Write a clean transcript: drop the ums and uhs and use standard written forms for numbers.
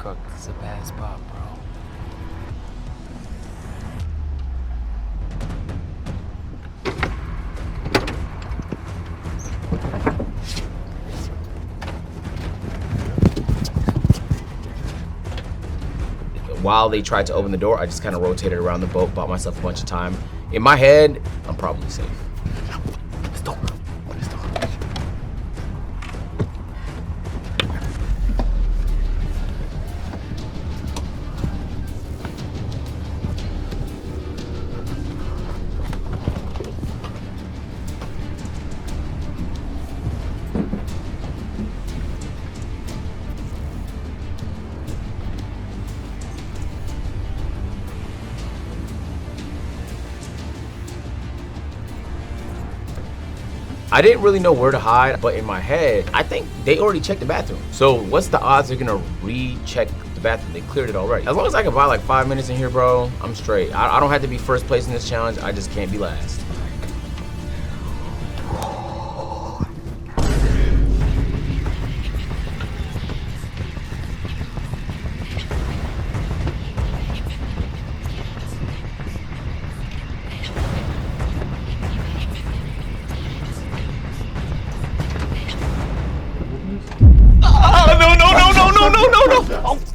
cooked. It's a bad spot, bro. While they tried to open the door, I just kind of rotated around the boat, bought myself a bunch of time. In my head, I'm probably safe. Stop. Stop. I didn't really know where to hide, but in my head, I think they already checked the bathroom. So what's the odds they're gonna recheck the bathroom? They cleared it already. As long as I can buy like 5 minutes in here, bro, I'm straight. I don't have to be first place in this challenge. I just can't be last. Oh, no.